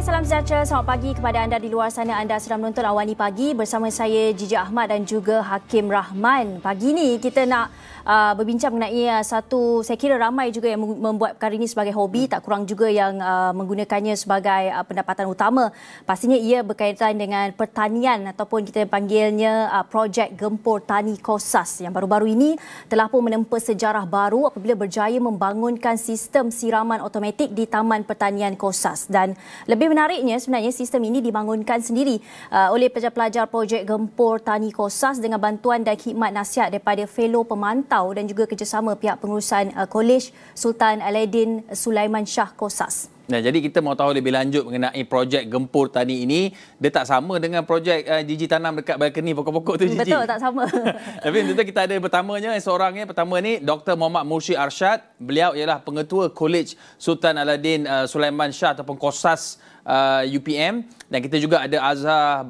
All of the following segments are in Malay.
salam sejahtera. Selamat pagi kepada anda di luar sana. Anda sedang menonton Awani Pagi bersama saya Gigi Ahmad dan juga Hakim Rahman. Pagi ni kita nak berbincang mengenai satu, saya kira ramai juga yang membuat perkara ini sebagai hobi, tak kurang juga yang menggunakannya sebagai pendapatan utama. Pastinya ia berkaitan dengan pertanian ataupun kita panggilnya projek Gempur Tani Kosas yang baru-baru ini telah pun menempa sejarah baru apabila berjaya membangunkan sistem siraman automatik di Taman Pertanian Kosas. Dan lebih menariknya sebenarnya sistem ini dibangunkan sendiri oleh pelajar-pelajar projek Gempur Tani Kosas dengan bantuan dan khidmat nasihat daripada fellow pemantau dan juga kerjasama pihak pengurusan Kolej Sultan Aladdin Sulaiman Shah Kosas. Nah, jadi kita mau tahu lebih lanjut mengenai projek Gempur Tani ini. Dia tak sama dengan projek Gigi tanam dekat balkoni pokok-pokok tu, Gigi. Betul, tak sama. Tapi tentu kita ada pertamanya, seorangnya pertama ni Dr. Muhammad Mursyid Arsyad. Beliau ialah pengetua Kolej Sultan Aladdin Sulaiman Shah ataupun Kosas UPM. Dan kita juga ada Azhar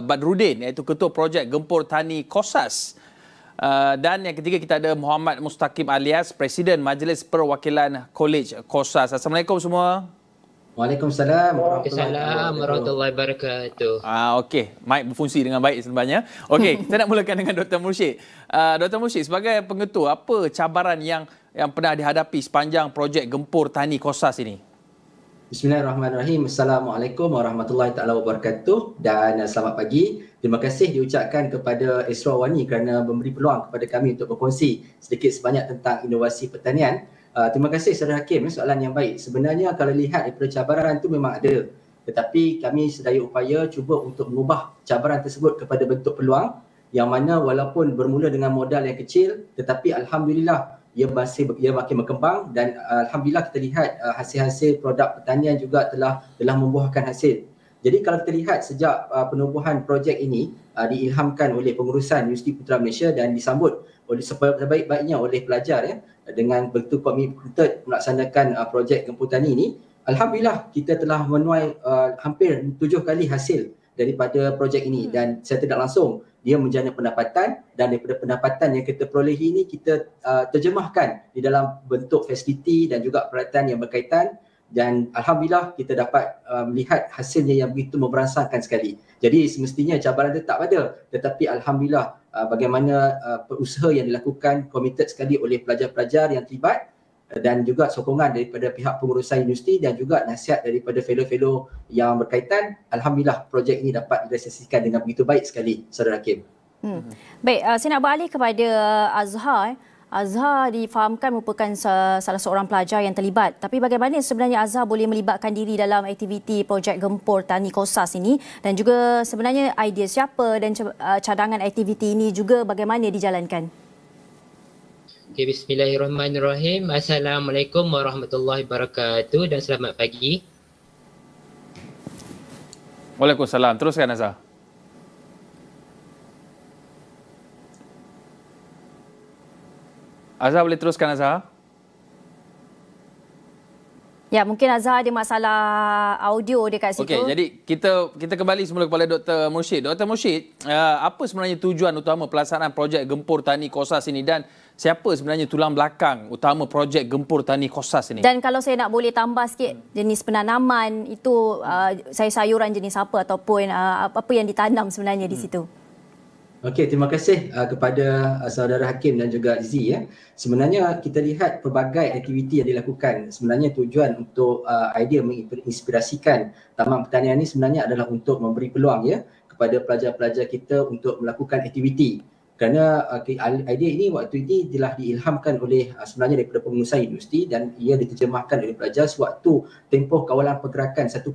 Badrudin, iaitu ketua projek Gempur Tani Kosas. Dan yang ketiga kita ada Muhammad Mustaqim alias Presiden Majlis Perwakilan Kolej Kosas. Assalamualaikum semua. Waalaikumsalam warahmatullahi wabarakatuh. Okey, mic berfungsi dengan baik sebenarnya. Okey, kita nak mulakan dengan Dr. Mursyid. Dr. Mursyid, sebagai pengetua, apa cabaran yang pernah dihadapi sepanjang projek Gempur Tani Kosas ini? Bismillahirrahmanirrahim. Assalamualaikum warahmatullahi taala wabarakatuh dan selamat pagi. Terima kasih diucapkan kepada Astro Awani kerana memberi peluang kepada kami untuk berkongsi sedikit sebanyak tentang inovasi pertanian. Terima kasih Saudara Hakim, soalan yang baik. Sebenarnya kalau lihat daripada cabaran itu memang ada. Tetapi kami sedaya upaya cuba untuk mengubah cabaran tersebut kepada bentuk peluang yang mana walaupun bermula dengan modal yang kecil tetapi alhamdulillah ia makin berkembang dan alhamdulillah kita lihat hasil-hasil produk pertanian juga telah membuahkan hasil. Jadi kalau kita lihat sejak penubuhan projek ini diilhamkan oleh pengurusan Universiti Putra Malaysia dan disambut oleh sebaik-baiknya oleh pelajar ya, dengan betul komited melaksanakan projek Gempur Tani ini, alhamdulillah kita telah menuai hampir 7 kali hasil daripada projek ini dan saya tidak langsung dia menjana pendapatan dan daripada pendapatan yang kita perolehi ini kita terjemahkan di dalam bentuk fasiliti dan juga peralatan yang berkaitan dan alhamdulillah kita dapat melihat hasilnya yang begitu memberangsangkan sekali. Jadi semestinya cabaran tetap ada tetapi alhamdulillah bagaimana usaha yang dilakukan komited sekali oleh pelajar-pelajar yang terlibat dan juga sokongan daripada pihak pengurusan universiti dan juga nasihat daripada fellow-fellow yang berkaitan, alhamdulillah projek ini dapat direalisasikan dengan begitu baik sekali, Saudara Hakim. Baik, saya nak beralih kepada Azhar. Azhar difahamkan merupakan salah seorang pelajar yang terlibat. Tapi bagaimana sebenarnya Azhar boleh melibatkan diri dalam aktiviti projek Gempur Tani Kosas ini dan juga sebenarnya idea siapa dan cadangan aktiviti ini juga bagaimana dijalankan? Okay, bismillahirrahmanirrahim. Assalamualaikum warahmatullahi wabarakatuh dan selamat pagi. Waalaikumsalam. Teruskan Azhar. Azhar boleh teruskan Azhar? Ya, mungkin Azhar ada masalah audio dekat situ. Okey, jadi kita kembali semula kepada Dr. Mursyid. Dr. Mursyid, apa sebenarnya tujuan utama pelaksanaan projek Gempur Tani Kosas ini dan siapa sebenarnya tulang belakang utama projek Gempur Tani Kosas ini? Dan kalau saya nak boleh tambah sikit jenis penanaman itu sayur-sayuran jenis apa ataupun apa yang ditanam sebenarnya di situ? Okey, terima kasih kepada saudara Hakim dan juga Izzy ya. Sebenarnya kita lihat pelbagai aktiviti yang dilakukan. Sebenarnya tujuan untuk idea menginspirasikan Taman Pertanian ini sebenarnya adalah untuk memberi peluang ya kepada pelajar-pelajar kita untuk melakukan aktiviti. Kerana idea ini waktu ini telah diilhamkan oleh sebenarnya daripada pengurusan universiti dan ia diterjemahkan oleh pelajar sewaktu tempoh kawalan pergerakan 1.0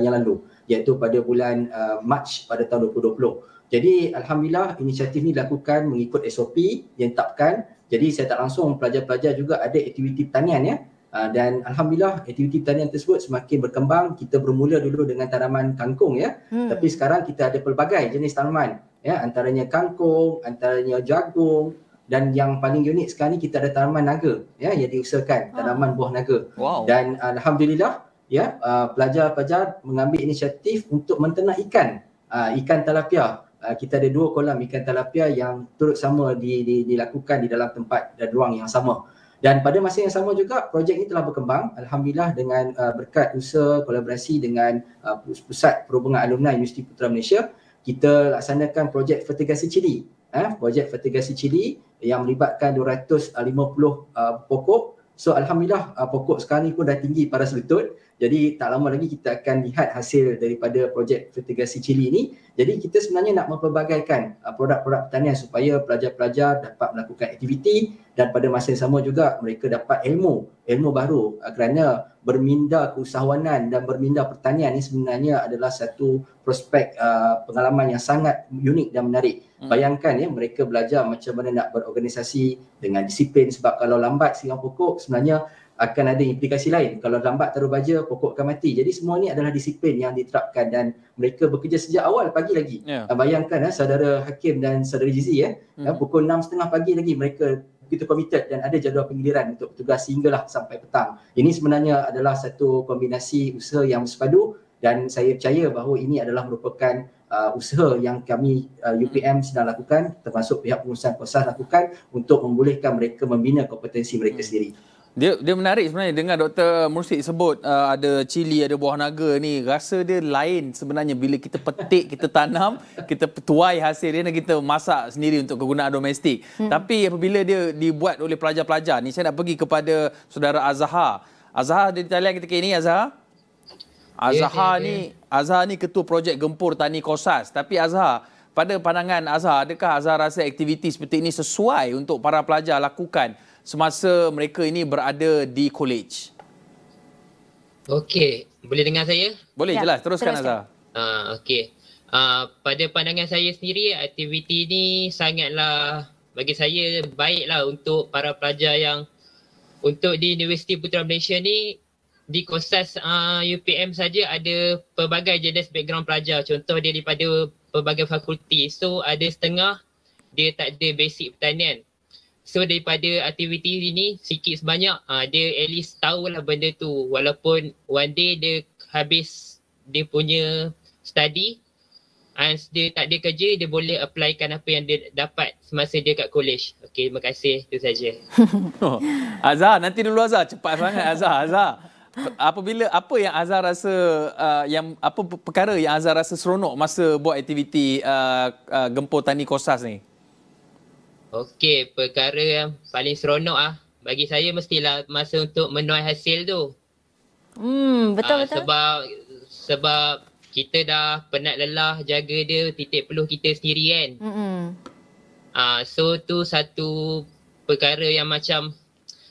yang lalu iaitu pada bulan Mac pada tahun 2020. Jadi alhamdulillah inisiatif ini dilakukan mengikut SOP yang ditetapkan. Jadi saya tak langsung pelajar-pelajar juga ada aktiviti pertanian ya. Dan alhamdulillah aktiviti pertanian tersebut semakin berkembang. Kita bermula dulu dengan tanaman kangkung ya. Tapi sekarang kita ada pelbagai jenis tanaman ya, antaranya kangkung, antaranya jagung dan yang paling unik sekarang ni kita ada tanaman naga ya yang diusahakan, tanaman buah naga. Wow. Dan alhamdulillah ya pelajar-pelajar mengambil inisiatif untuk menternak ikan tilapia. Kita ada 2 kolam ikan tilapia yang turut sama dilakukan di dalam tempat dan ruang yang sama. Dan pada masa yang sama juga projek ini telah berkembang alhamdulillah dengan berkat usaha kolaborasi dengan Pusat Perhubungan Alumni Universiti Putra Malaysia. Kita laksanakan projek fertigasi cili. Projek fertigasi cili yang melibatkan 250 pokok. So alhamdulillah pokok sekarang ni pun dah tinggi paras lutut. Jadi tak lama lagi kita akan lihat hasil daripada projek fertigasi cili ini. Jadi kita sebenarnya nak mempelbagaikan produk-produk pertanian supaya pelajar-pelajar dapat melakukan aktiviti dan pada masa yang sama juga mereka dapat ilmu baru kerana berminda keusahawanan dan berminda pertanian ini sebenarnya adalah satu prospek pengalaman yang sangat unik dan menarik. Bayangkan ya, mereka belajar macam mana nak berorganisasi dengan disiplin, sebab kalau lambat siram pokok sebenarnya akan ada implikasi lain. Kalau lambat taruh baja, pokok akan mati. Jadi semua ni adalah disiplin yang diterapkan dan mereka bekerja sejak awal pagi lagi. Bayangkan saudara Hakim dan saudara Jizi pukul 6.30 pagi lagi mereka begitu komited dan ada jadual penggiliran untuk bertugas sehinggalah sampai petang. Ini sebenarnya adalah satu kombinasi usaha yang bersepadu dan saya percaya bahawa ini adalah merupakan usaha yang kami UPM sedang lakukan, termasuk pihak pengurusan kosas lakukan untuk membolehkan mereka membina kompetensi mereka sendiri. Dia menarik sebenarnya dengar Dr. Mursyid sebut ada cili, ada buah naga ni. Rasa dia lain sebenarnya bila kita petik, kita tanam, kita tuai hasil dia dan kita masak sendiri untuk kegunaan domestik. Tapi apabila dia dibuat oleh pelajar-pelajar ni, saya nak pergi kepada saudara Azhar. Azhar ada di talian ketika ini, Azhar? Azhar ni ketua projek Gempur Tani Kosas. Tapi Azhar, pada pandangan Azhar, adakah Azhar rasa aktiviti seperti ini sesuai untuk para pelajar lakukan semasa mereka ini berada di college? Okey, boleh dengar saya? Boleh, jelas. Teruskan Azhar. Okey. Pada pandangan saya sendiri, aktiviti ini sangatlah bagi saya baiklah untuk para pelajar yang untuk di Universiti Putra Malaysia ni. Di Kosas UPM saja ada pelbagai jenis background pelajar. Contoh dia daripada pelbagai fakulti. So ada setengah dia tak ada basic pertanian. So daripada aktiviti ini sikit sebanyak dia at least tahulah benda tu. Walaupun one day dia habis dia punya study, dia tak ada kerja, dia boleh applykan apa yang dia dapat semasa dia kat college. Okey, terima kasih. Itu saja. Azhar, nanti dulu Azhar. Cepat sangat Azhar. Apa yang Azhar rasa apa perkara yang Azhar rasa seronok masa buat aktiviti Gempur Tani Kosas ni? Okey, perkara yang paling seronok bagi saya mestilah masa untuk menuai hasil tu. Betul-betul. Sebab kita dah penat lelah jaga dia, titik peluh kita sendiri kan. So tu satu perkara yang macam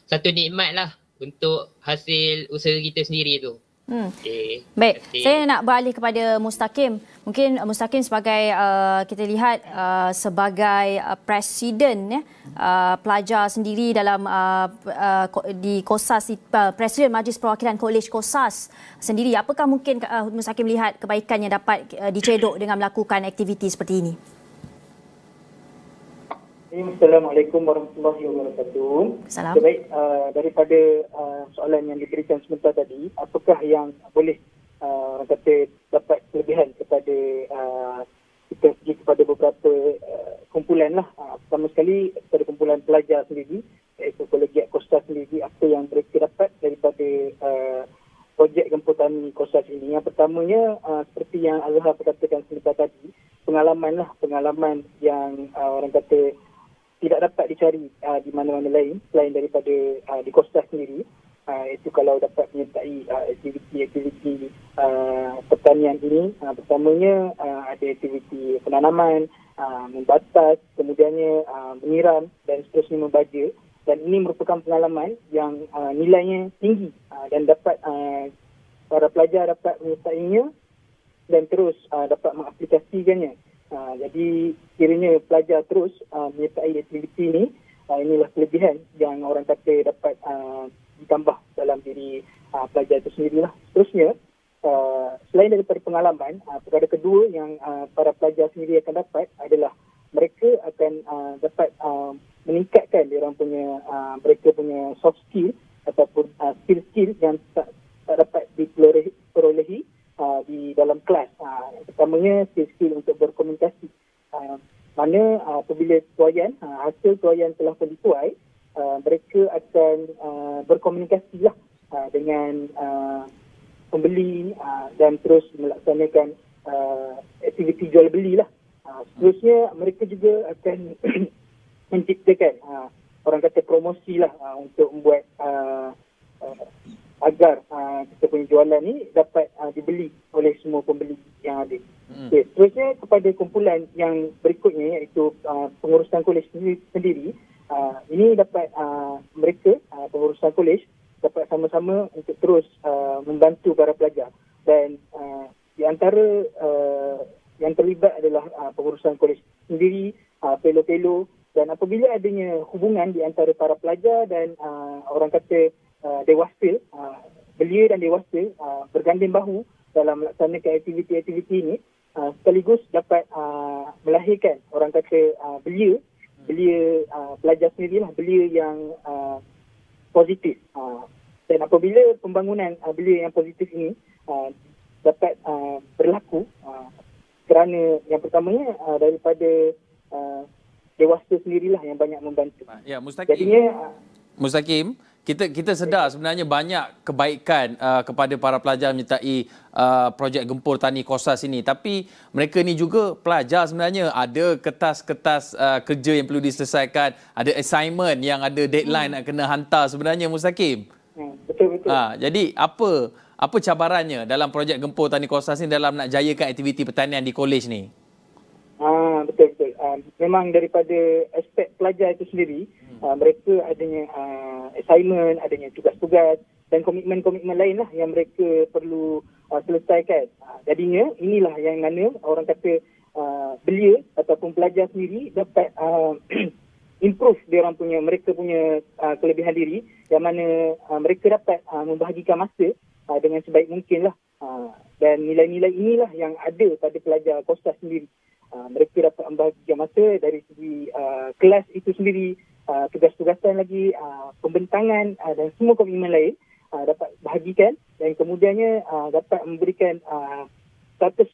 satu nikmat lah untuk hasil usaha kita sendiri tu. Okay. Baik, saya nak beralih kepada Mustaqim. Mungkin Mustaqim sebagai kita lihat sebagai presiden pelajar sendiri dalam di Kosas, presiden Majlis Perwakilan Kolej Kosas sendiri. Apakah mungkin Mustaqim lihat kebaikan yang dapat dicedok dengan melakukan aktiviti seperti ini? Assalamualaikum warahmatullahi wabarakatuh. Salam. Baik, daripada soalan yang diberikan sebentar tadi, apakah yang boleh kata dapat kelebihan kepada kita pergi kepada beberapa kumpulan lah. Pertama sekali kepada kumpulan pelajar sendiri, iaitu Kolegiat Kosas sendiri, apa yang mereka dapat daripada projek Gempur Tani Kosas ini. Yang pertamanya seperti yang Azhar katakan sebentar tadi, pengalaman yang orang kata tidak dapat dicari di mana-mana lain selain daripada di Kosas sendiri. Itu kalau dapat menyertai aktiviti pertanian ini. Pertamanya ada aktiviti penanaman, membatas, kemudiannya menyiram dan seterusnya membaja. Dan ini merupakan pengalaman yang nilainya tinggi dan dapat para pelajar dapat menyertainya dan terus dapat mengaplikasikannya. Jadi kiranya pelajar terus menyertai aktiviti ini, inilah kelebihan yang orang kata dapat ditambah dalam diri pelajar itu sendirilah. Seterusnya, selain daripada pengalaman, perkara kedua yang para pelajar sendiri akan dapat adalah mereka akan dapat meningkatkan mereka punya soft skill ataupun skill yang tak dapat diperolehi di dalam kelas. Pertamanya skill untuk berkomunikasi. Mana apabila tuaian, hasil tuaian telah pun dituai, mereka akan berkomunikasi lah dengan pembeli dan terus melaksanakan aktiviti jual beli lah. Seterusnya mereka juga akan menciptakan orang kata promosi lah untuk membuat agar kita punya jualan ni dapat dibeli oleh semua pembeli yang ada. Okay, seterusnya kepada kumpulan yang berikutnya iaitu pengurusan kolej sendiri. Ini dapat mereka pengurusan kolej dapat sama-sama untuk terus membantu para pelajar dan di antara yang terlibat adalah pengurusan kolej sendiri, pelo-pelo, dan apabila adanya hubungan di antara para pelajar dan orang kata dewasa, belia dan dewasa berganding bahu dalam melaksanakan aktiviti-aktiviti ini, sekaligus dapat melahirkan orang kata belia pelajar sendirilah, belia yang positif. Dan apabila pembangunan belia yang positif ini dapat berlaku, kerana yang pertamanya daripada dewasa sendirilah yang banyak membantu. Ya, Mustaqim. Jadinya Mustaqim, kita sedar sebenarnya banyak kebaikan kepada para pelajar menyertai projek Gempur Tani Kosas ini. Tapi mereka ni juga pelajar sebenarnya. Ada kertas-kertas kerja yang perlu diselesaikan. Ada assignment yang ada deadline nak kena hantar sebenarnya, Mustaqim. Betul-betul. Jadi apa cabarannya dalam projek Gempur Tani Kosas ni dalam nak jayakan aktiviti pertanian di kolej ni? Betul-betul. Memang daripada aspek pelajar itu sendiri, mereka adanya assignment, adanya tugas-tugas dan komitmen-komitmen lain lah yang mereka perlu selesaikan. Jadinya inilah yang mana orang kata belia ataupun pelajar sendiri dapat improve mereka punya kelebihan diri, yang mana mereka dapat membahagikan masa dengan sebaik mungkin lah. Dan nilai-nilai inilah yang ada pada pelajar Kosas sendiri. Mereka dapat membahagikan masa dari segi kelas itu sendiri, tugas-tugasan lagi, pembentangan dan semua komitmen lain dapat bahagikan, dan kemudiannya dapat memberikan status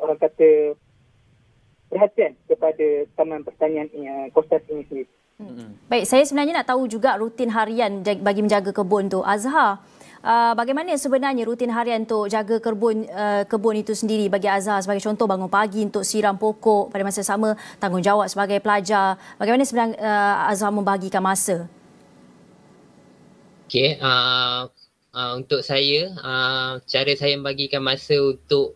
orang kata perhatian kepada Taman Pertanian Kosas ini sendiri. Baik, saya sebenarnya nak tahu juga rutin harian bagi menjaga kebun tu. Azhar, bagaimana sebenarnya rutin harian untuk jaga kebun itu sendiri bagi Azhar? Sebagai contoh, bangun pagi untuk siram pokok, pada masa sama tanggungjawab sebagai pelajar. Bagaimana sebenarnya Azhar membahagikan masa? Okey, untuk saya, cara saya membagikan masa untuk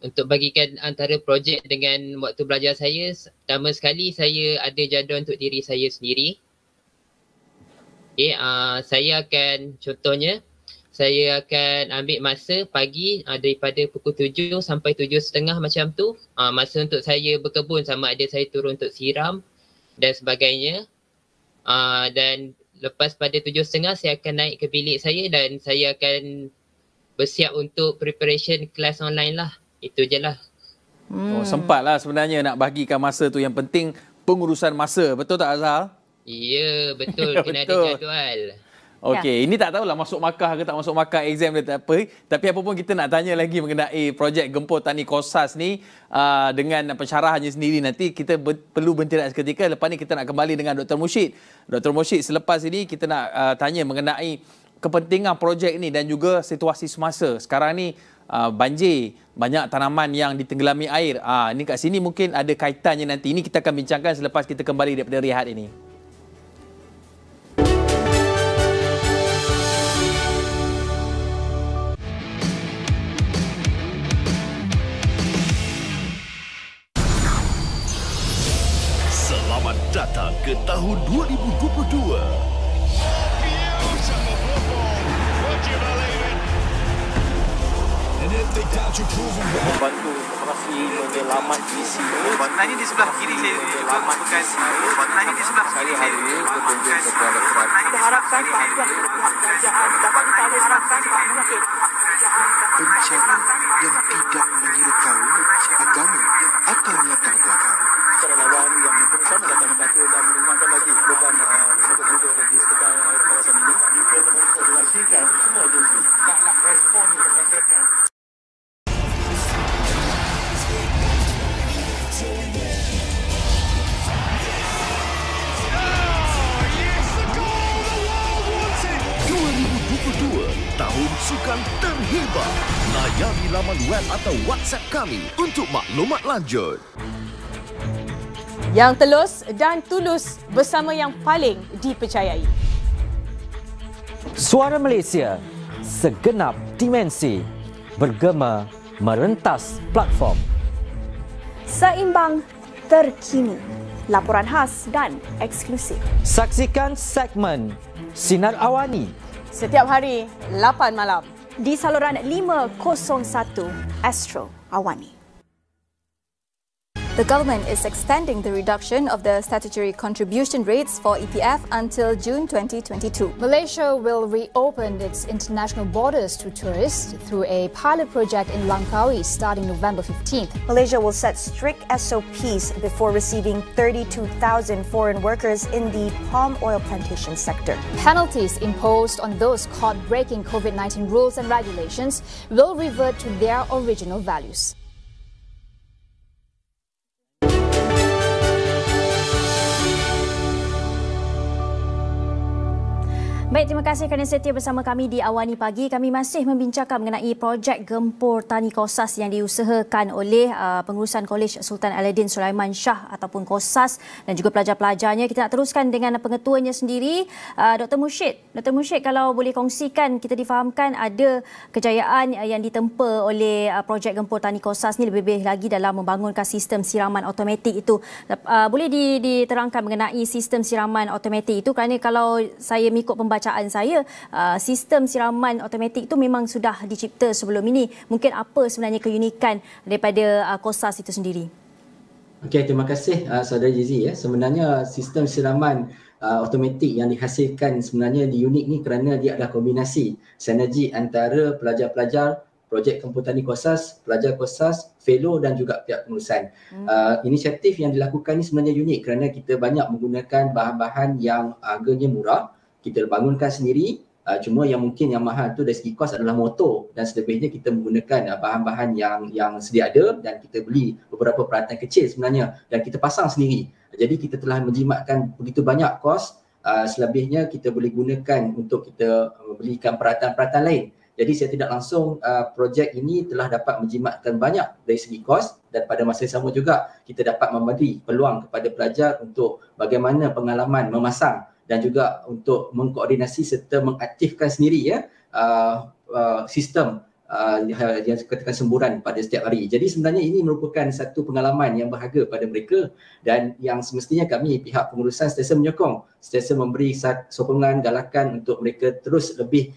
untuk bagikan antara projek dengan waktu belajar saya, pertama sekali saya ada jadual untuk diri saya sendiri. Okay, saya akan saya akan ambil masa pagi daripada pukul 7 sampai 7.30 macam tu. Masa untuk saya berkebun, sama ada saya turun untuk siram dan sebagainya. Dan lepas pada 7.30 saya akan naik ke bilik saya dan saya akan bersiap untuk preparation kelas online lah. Itu je lah. Sempatlah sebenarnya nak bagikan masa tu. Yang penting pengurusan masa. Betul tak, Azhar? Ya, betul. Kena ada jadual. Okey, ini tak tahulah masuk markah ke tak masuk markah exam dia tak apa. Tapi apa pun kita nak tanya lagi mengenai projek Gempur Tani Kosas ni dengan pensyarahannya sendiri. Nanti kita perlu berhenti seketika. Lepas ni kita nak kembali dengan Dr. Mursyid. Dr. Mursyid, selepas ini kita nak tanya mengenai kepentingan projek ni dan juga situasi semasa. Sekarang ni banjir, banyak tanaman yang ditenggelami air. Ini kat sini mungkin ada kaitannya nanti. Ini kita akan bincangkan selepas kita kembali daripada rehat ini. Selamat datang ke tahun 2022. Membantu operasi menyelamat visi. Tadi di sebelah kiri saya juga merupakan tadi di sebelah kiri saya berkunjung ke Kuala Lumpur. Kita harapkan pihak kerajaan dapat disalurkan bencana yang tidak mengira kaum, agama atau latar belakang. relawan yang bersama datang membantu dan meringankan lagi beban penduduk di sekitar kawasan ini. Diinformasikan semua agensi nak respon kependekan. sukan terhebat. Layari laman web atau WhatsApp kami untuk maklumat lanjut. Yang telus dan tulus bersama yang paling dipercayai. Suara Malaysia, segenap dimensi, bergema merentas platform. Seimbang, terkini, laporan khas dan eksklusif. Saksikan segmen Sinar Awani Setiap hari 8 malam di saluran 501 Astro Awani. The government is extending the reduction of the statutory contribution rates for EPF until June 2022. Malaysia will reopen its international borders to tourists through a pilot project in Langkawi starting November 15th. Malaysia will set strict SOPs before receiving 32,000 foreign workers in the palm oil plantation sector. Penalties imposed on those caught breaking COVID-19 rules and regulations will revert to their original values. Baik, terima kasih kerana setia bersama kami di Awani Pagi. Kami masih membincangkan mengenai projek gempur Tani Kosas yang diusahakan oleh pengurusan Kolej Sultan Alauddin Sulaiman Shah ataupun Kosas dan juga pelajar-pelajarnya. Kita nak teruskan dengan pengetuanya sendiri, Dr. Mursyid. Dr. Mursyid, kalau boleh kongsikan, kita difahamkan ada kejayaan yang ditempa oleh projek gempur Tani Kosas ni lebih-lebih lagi dalam membangunkan sistem siraman automatik itu. Boleh diterangkan mengenai sistem siraman automatik itu, kerana kalau saya mengikut pembacaan saya, sistem siraman automatik itu memang sudah dicipta sebelum ini. Mungkin apa sebenarnya keunikan daripada Kosas itu sendiri? Okey, terima kasih Saudara Jizi. Sebenarnya sistem siraman automatik yang dihasilkan sebenarnya unik ni kerana dia adalah kombinasi sinergi antara pelajar-pelajar projek Gempur Tani Kosas, pelajar Kosas, fellow dan juga pihak pengurusan. Inisiatif yang dilakukan ni sebenarnya unik kerana kita banyak menggunakan bahan-bahan yang harganya murah. Kita bangunkan sendiri, cuma yang mungkin yang mahal tu dari segi kos adalah motor, dan selebihnya kita menggunakan bahan-bahan yang sedia ada dan kita beli beberapa peralatan kecil sebenarnya dan kita pasang sendiri. Jadi kita telah menjimatkan begitu banyak kos, selebihnya kita boleh gunakan untuk kita belikan peralatan-peralatan lain. Jadi saya tidak langsung projek ini telah dapat menjimatkan banyak dari segi kos, dan pada masa yang sama juga kita dapat memberi peluang kepada pelajar untuk bagaimana pengalaman memasang dan juga untuk mengkoordinasi serta mengaktifkan sendiri sistem yang katakan semburan pada setiap hari. Jadi sebenarnya ini merupakan satu pengalaman yang berharga pada mereka, dan yang semestinya kami pihak pengurusan sentiasa menyokong, sentiasa memberi sokongan, galakan untuk mereka terus lebih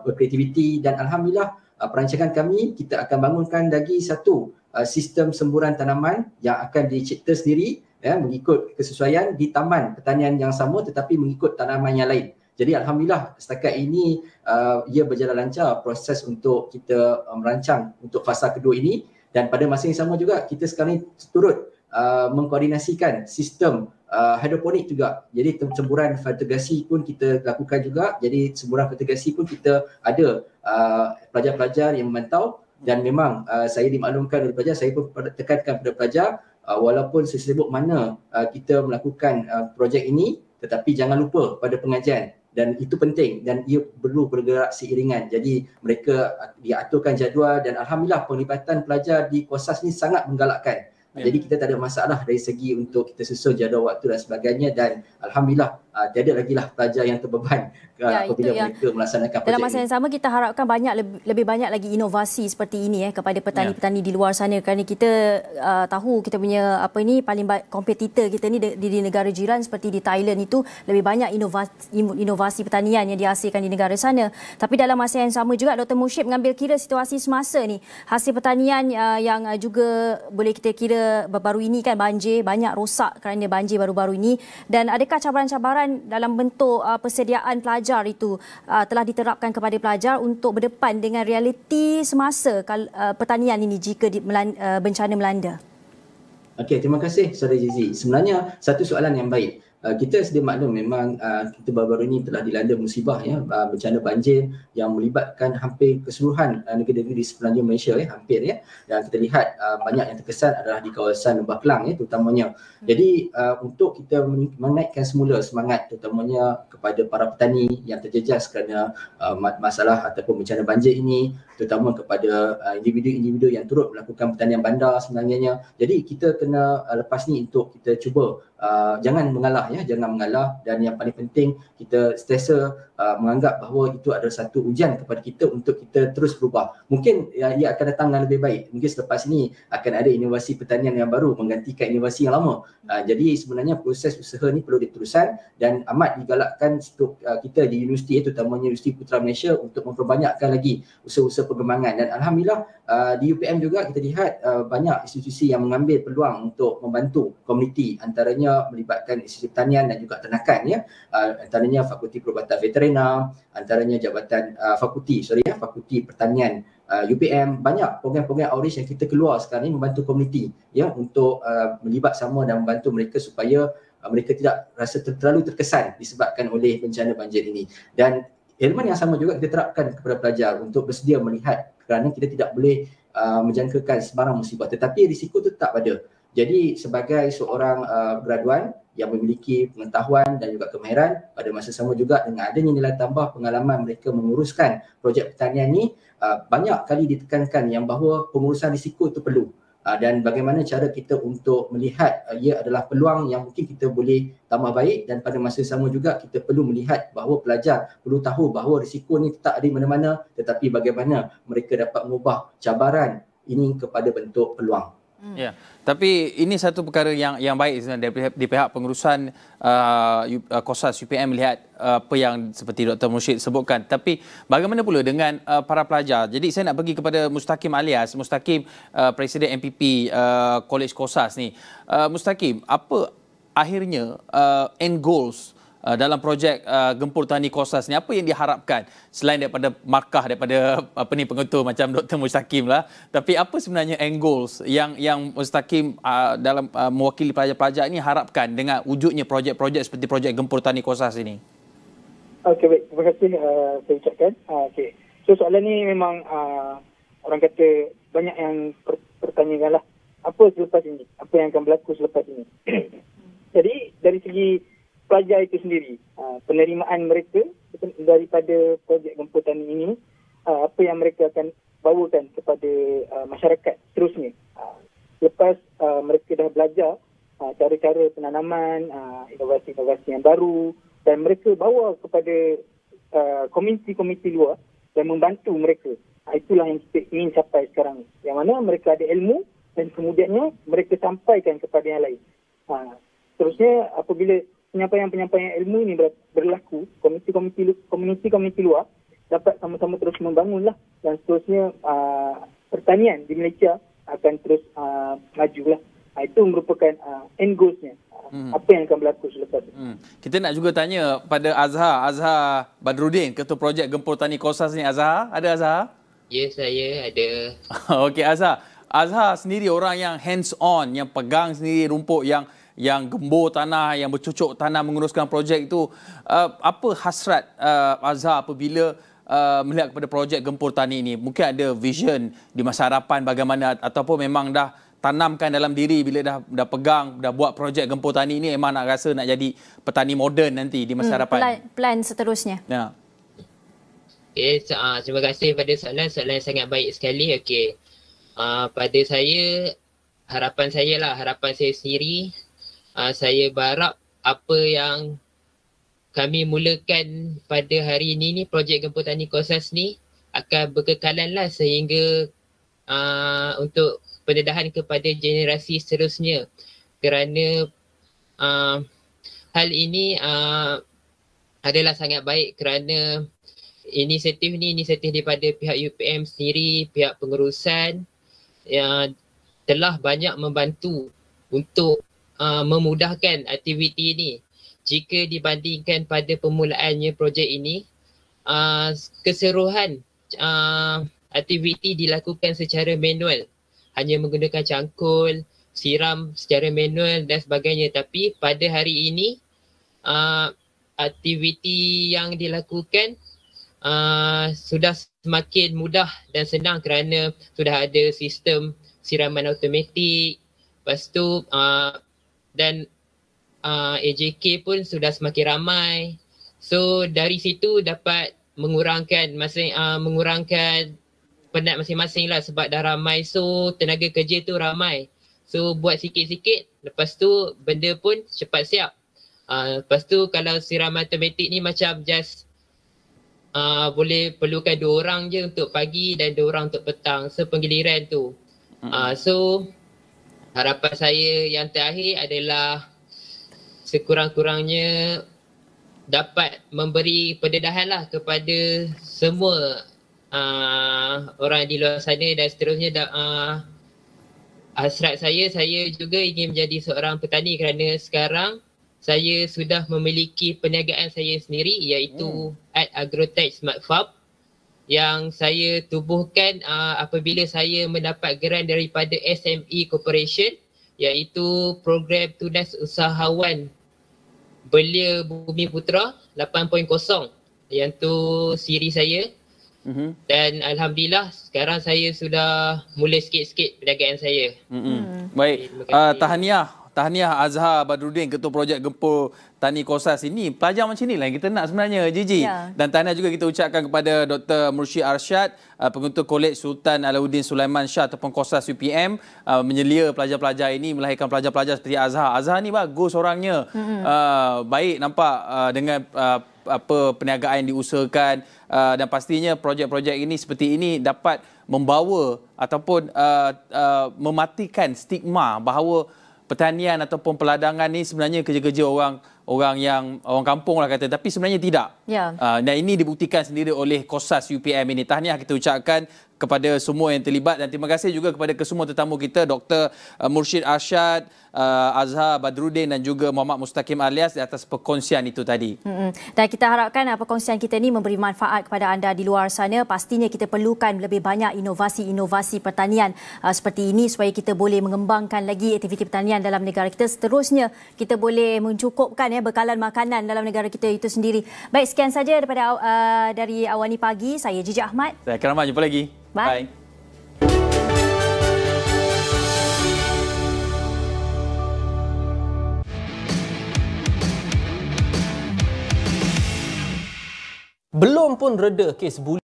berkreativiti, dan alhamdulillah perancangan kami kita akan bangunkan lagi satu sistem semburan tanaman yang akan dicipta sendiri mengikut kesesuaian di taman pertanian yang sama tetapi mengikut tanaman yang lain. Jadi alhamdulillah setakat ini ia berjalan lancar proses untuk kita merancang untuk fasa kedua ini, dan pada masa yang sama juga kita sekarang ini turut mengkoordinasikan sistem hidroponik juga. Jadi semburan fertigasi pun kita lakukan juga. Jadi semburan fertigasi pun kita ada pelajar-pelajar yang memantau, dan memang saya dimaklumkan oleh pelajar, saya pun tekankan kepada pelajar walaupun sesibuk mana kita melakukan projek ini, tetapi jangan lupa pada pengajian, dan itu penting dan ia perlu bergerak seiringan. Jadi mereka diaturkan jadual, dan alhamdulillah penglibatan pelajar di Kosas ni sangat menggalakkan. Jadi kita tak ada masalah dari segi untuk kita susun jadual waktu dan sebagainya, dan alhamdulillah tiada lagi lah pelajar yang terbeban apabila mereka melaksanakan projek. Dalam masa yang sama kita harapkan lebih banyak lagi inovasi seperti ini kepada petani-petani di luar sana, kerana kita tahu kita punya paling kompetitor kita ni di negara jiran seperti di Thailand itu lebih banyak inovasi pertanian yang dihasilkan di negara sana. Tapi dalam masa yang sama juga Dr. Mursyid mengambil kira situasi semasa ni, hasil pertanian yang juga boleh kita kira baru ini kan banjir, banyak rosak kerana banjir baru-baru ini, dan adakah cabaran-cabaran dalam bentuk persediaan pelajar itu telah diterapkan kepada pelajar untuk berdepan dengan realiti semasa pertanian ini jika bencana melanda? Okey, terima kasih Saudara Jizi. Sebenarnya satu soalan yang baik. kita sedia maklum memang kita baru-baru ini telah dilanda musibah bencana banjir yang melibatkan hampir keseluruhan negara-negara di semenanjung Malaysia hampir dan kita lihat banyak yang terkesan adalah di kawasan Lembah Kelang terutamanya. Jadi untuk kita menaikkan semula semangat terutamanya kepada para petani yang terjejas kerana masalah ataupun bencana banjir ini, terutama kepada individu-individu yang turut melakukan pertanian bandar sebenarnya. Jadi kita kena lepas ni untuk kita cuba jangan mengalah dan yang paling penting kita sentiasa menganggap bahawa itu adalah satu ujian kepada kita untuk kita terus berubah. Mungkin ia akan datang dengan lebih baik. Mungkin selepas ini akan ada inovasi pertanian yang baru menggantikan inovasi yang lama. Jadi sebenarnya proses usaha ni perlu diteruskan dan amat digalakkan untuk kita di universiti, terutamanya Universiti Putra Malaysia, untuk memperbanyakkan lagi usaha-usaha pengembangan. Dan alhamdulillah di UPM juga kita lihat banyak institusi yang mengambil peluang untuk membantu komuniti, antaranya melibatkan institusi pertanian dan juga ternakan antaranya Fakulti Perubatan Veterina, antaranya Jabatan Fakulti Pertanian UPM. Banyak program-program outreach yang kita keluar sekarang ni membantu komuniti untuk melibat sama dan membantu mereka supaya mereka tidak rasa terlalu terkesan disebabkan oleh bencana banjir ini. Dan elemen yang sama juga kita terapkan kepada pelajar untuk bersedia melihat, kerana kita tidak boleh menjangkakan sebarang musibah, tetapi risiko itu tetap ada. Jadi sebagai seorang graduan yang memiliki pengetahuan dan juga kemahiran, pada masa sama juga dengan adanya nilai tambah pengalaman mereka menguruskan projek pertanian ni, banyak kali ditekankan yang bahawa pengurusan risiko itu perlu. Dan bagaimana cara kita untuk melihat ia adalah peluang yang mungkin kita boleh tambah baik, dan pada masa sama juga kita perlu melihat bahawa pelajar perlu tahu bahawa risiko ni tak ada di mana-mana, tetapi bagaimana mereka dapat mengubah cabaran ini kepada bentuk peluang. Ya, tapi ini satu perkara yang baik sebenarnya di pihak pengurusan KOSAS UPM melihat apa yang seperti Dr. Mursyid sebutkan. Tapi bagaimana pula dengan para pelajar? Jadi saya nak pergi kepada Mustaqim Alias. Mustaqim, Presiden MPP College KOSAS ni. Mustaqim, apa akhirnya end goals dalam projek Gempur Tani KOSAS ni? Apa yang diharapkan selain daripada markah daripada pengetua macam Dr. Mustaqim lah, tapi apa sebenarnya end goals yang Mustaqim dalam mewakili pelajar-pelajar ini harapkan dengan wujudnya projek-projek seperti projek Gempur Tani KOSAS ini? Okey, baik. Terima kasih saya ucapkan. Okey. So soalan ni memang orang kata banyak yang bertanyakan lah, apa selepas ini? Apa yang akan berlaku selepas ini? Jadi dari segi pelajar itu sendiri, penerimaan mereka daripada projek Gempur Tani ini, apa yang mereka akan bawakan kepada masyarakat seterusnya. Lepas mereka dah belajar cara-cara penanaman, inovasi-inovasi yang baru, dan mereka bawa kepada komuniti-komuniti luar dan membantu mereka. Itulah yang kita ingin capai sekarang, yang mana mereka ada ilmu dan kemudiannya mereka sampaikan kepada yang lain. Seterusnya apabila penyampaian ilmu ini berlaku, komuniti-komuniti luar dapat sama-sama terus membangunlah, dan seterusnya pertanian di Malaysia akan terus majulah. Itu merupakan end goals-nya. Apa yang akan berlaku selepas itu. Kita nak juga tanya pada Azhar Badruddin, Ketua Projek Gempur Tani KOSAS ni. Azhar, ada Azhar? Ya, saya ada. Okey, Azhar sendiri orang yang hands on, yang pegang sendiri rumput, yang gembur tanah, yang bercucuk tanah menguruskan projek itu. Apa hasrat Azhar apabila melihat kepada projek Gempur Tani ini? Mungkin ada vision di masa hadapan bagaimana, ataupun memang dah tanamkan dalam diri bila dah pegang, dah buat projek Gempur Tani ini, memang nak rasa nak jadi petani moden nanti di masa hadapan? Plan seterusnya. Ya. Okay, terima kasih pada soalan yang sangat baik sekali. Okey. Pada saya, harapan saya sendiri, saya berharap apa yang kami mulakan pada hari ini, projek Gempur Tani KOSAS ni akan berkekalan lah sehingga untuk pendedahan kepada generasi seterusnya. Kerana hal ini adalah sangat baik kerana inisiatif daripada pihak UPM sendiri, pihak pengurusan yang telah banyak membantu untuk memudahkan aktiviti ini. Jika dibandingkan pada permulaannya projek ini, keseluruhan aktiviti dilakukan secara manual, hanya menggunakan cangkul, siram secara manual dan sebagainya. Tapi pada hari ini aktiviti yang dilakukan sudah semakin mudah dan senang kerana sudah ada sistem siraman automatik. Lepas tu dan AJK pun sudah semakin ramai. So dari situ dapat mengurangkan penat masing-masing lah sebab dah ramai, so tenaga kerja tu ramai. So buat sikit-sikit, lepas tu benda pun cepat siap. Lepas tu kalau siraman automatik ni macam just boleh perlukan 2 orang je untuk pagi dan 2 orang untuk petang, sepenggiliran tu. So harapan saya yang terakhir adalah sekurang-kurangnya dapat memberi pendedahan lah kepada semua orang di luar sana dan seterusnya. Hasrat saya juga ingin menjadi seorang petani kerana sekarang saya sudah memiliki perniagaan saya sendiri iaitu Art Agrotech Smart Farm yang saya tubuhkan apabila saya mendapat grant daripada SME Corporation iaitu program tunas usahawan Belia Bumi Putra 8.0 yang tu siri saya. Dan alhamdulillah sekarang saya sudah mula sikit-sikit perniagaan saya. Baik, tahniah Azhar Badruddin, Ketua Projek Gempur Tani Kosas ini. Pelajar macam ni lah yang kita nak sebenarnya, Gigi. Dan tahniah juga kita ucapkan kepada Dr. Mursyid Arsyad, Pengetua Kolej Sultan Alauddin Sulaiman Shah ataupun Kosas UPM, menyelia pelajar-pelajar ini, melahirkan pelajar-pelajar seperti Azhar. Azhar ni bagus orangnya. Baik nampak dengan perniagaan yang diusahakan, dan pastinya projek-projek ini seperti ini dapat membawa ataupun mematikan stigma bahawa pertanian ataupun peladangan ni sebenarnya kerja-kerja orang kampung lah kata, tapi sebenarnya tidak. Dan ini dibuktikan sendiri oleh Kosas UPM ini. Tahniah kita ucapkan kepada semua yang terlibat dan terima kasih juga kepada kesemua tetamu kita, Dr. Mursyid Arsyad, Azhar Badruddin dan juga Muhammad Mustaqim Alias di atas perkongsian itu tadi. Dan kita harapkan perkongsian kita ini memberi manfaat kepada anda di luar sana. Pastinya kita perlukan lebih banyak inovasi-inovasi pertanian seperti ini supaya kita boleh mengembangkan lagi aktiviti pertanian dalam negara kita. Seterusnya kita boleh mencukupkan bekalan makanan dalam negara kita itu sendiri. Baik, sekian saja daripada dari Awani Pagi. Saya Jiji Ahmad. Saya Akhil Rahman. Jumpa lagi. Bye. Belum pun reda kes buli